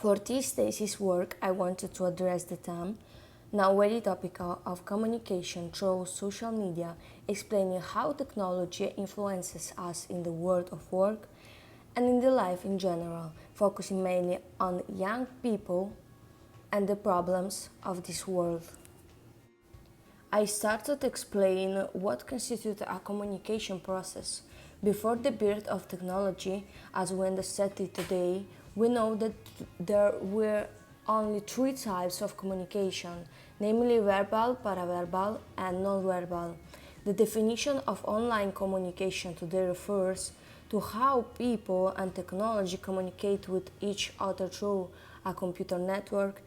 For this thesis work, I wanted to address the theme, now very topical, of communication through social media, explaining how technology influences us in the world of work and in the life in general, focusing mainly on young people and the problems of this world. I started to explain what constitutes a communication process. Before the birth of technology, as we understand it today, we know that there were only three types of communication, namely verbal, paraverbal, and non-verbal. The definition of online communication today refers to how people and technology communicate with each other through a computer network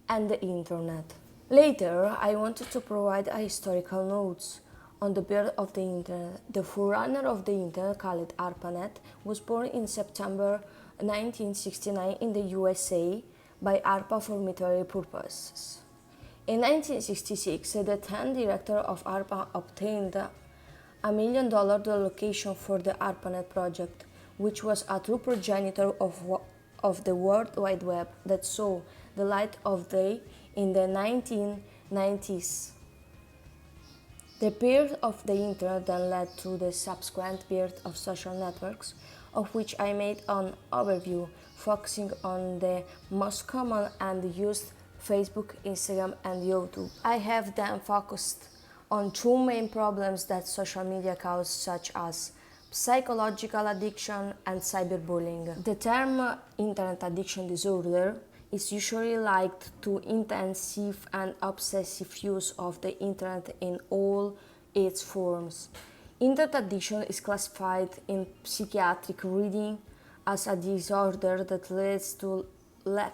and the internet. Later, I wanted to provide a historical notes on the birth of the internet. The forerunner of the internet, called ARPANET, was born in September 1969 in the USA by ARPA for military purposes. In 1966, the then director of ARPA obtained $1 million allocation for the ARPANET project, which was a true progenitor of the World Wide Web that saw the light of day in the 1990s. The birth of the internet then led to the subsequent birth of social networks, of which I made an overview, focusing on the most common and used Facebook, Instagram, and YouTube. I have then focused on two main problems that social media cause, such as psychological addiction and cyberbullying. The term internet addiction disorder is usually linked to intensive and obsessive use of the internet in all its forms. Internet addiction is classified in psychiatric reading as a disorder that leads to lack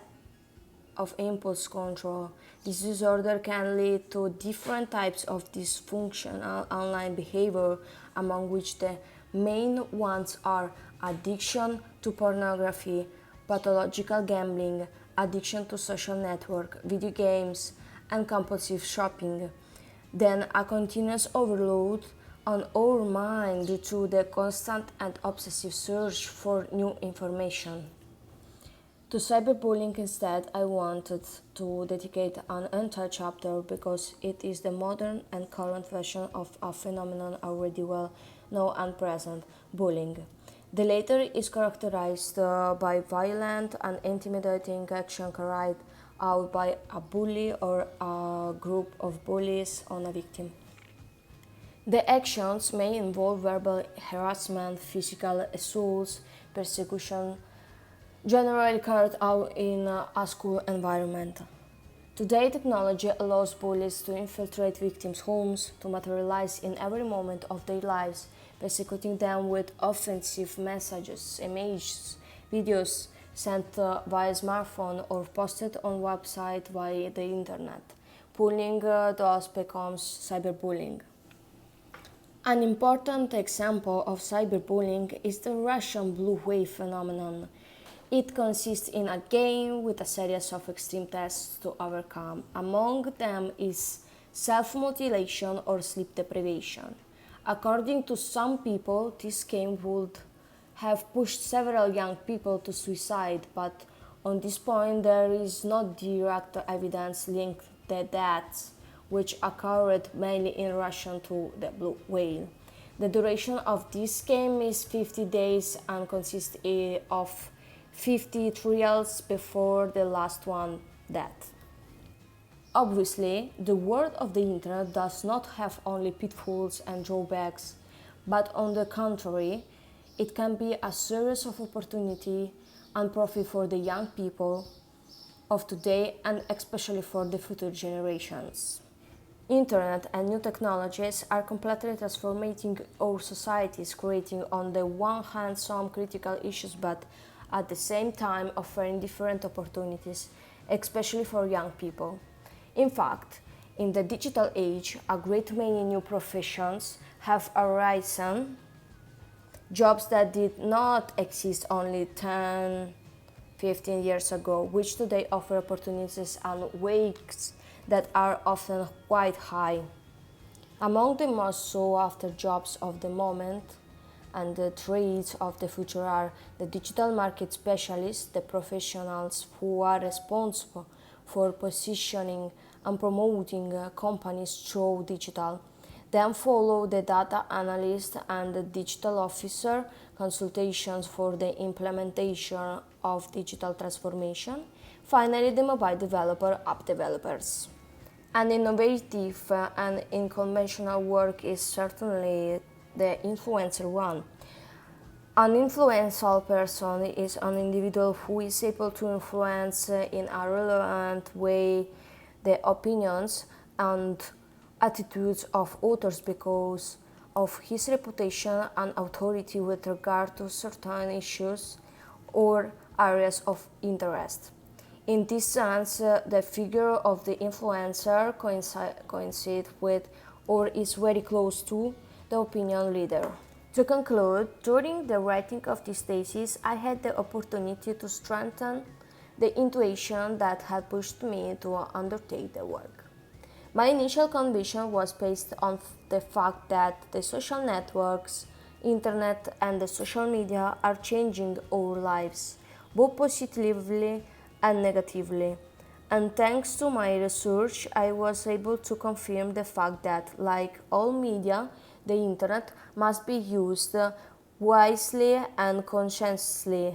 of impulse control. This disorder can lead to different types of dysfunctional online behavior, among which the main ones are addiction to pornography, pathological gambling, addiction to social network, video games, and compulsive shopping. Then a continuous overload on our mind due to the constant and obsessive search for new information. To cyberbullying instead, I wanted to dedicate an entire chapter because it is the modern and current version of a phenomenon already well known and present, bullying. The latter is characterized by violent and intimidating action carried out by a bully or a group of bullies on a victim. The actions may involve verbal harassment, physical assaults, persecution, generally carried out in a school environment. Today, technology allows bullies to infiltrate victims' homes, to materialize in every moment of their lives, persecuting them with offensive messages, images, videos sent via smartphone or posted on website via the internet. Bullying thus becomes cyberbullying. An important example of cyberbullying is the Russian blue wave phenomenon. It consists in a game with a series of extreme tests to overcome. Among them is self-mutilation or sleep deprivation. According to some people, this game would have pushed several young people to suicide, but on this point there is no direct evidence linking the deaths, which occurred mainly in Russia, to the blue whale. The duration of this game is 50 days and consists of 50 trials before the last one death. Obviously, the world of the internet does not have only pitfalls and drawbacks, but on the contrary, it can be a source of opportunity and profit for the young people of today and especially for the future generations. Internet and new technologies are completely transforming our societies, creating on the one hand some critical issues, but at the same time offering different opportunities, especially for young people. In fact, in the digital age, a great many new professions have arisen, jobs that did not exist only 10, 15 years ago, which today offer opportunities and wages that are often quite high. Among the most sought after jobs of the moment and the trades of the future are the digital market specialists, the professionals who are responsible for positioning and promoting companies through digital. Then follow the data analyst and the digital officer, consultations for the implementation of digital transformation. Finally, the mobile developer, app developers. An innovative and unconventional work is certainly the influencer one. An influential person is an individual who is able to influence in a relevant way the opinions and attitudes of others because of his reputation and authority with regard to certain issues or areas of interest. In this sense, the figure of the influencer coincides with or is very close to the opinion leader. To conclude, during the writing of this thesis, I had the opportunity to strengthen the intuition that had pushed me to undertake the work. My initial conviction was based on the fact that the social networks, internet, and the social media are changing our lives, both positively and negatively. And thanks to my research, I was able to confirm the fact that, like all media, the internet must be used wisely and consciously.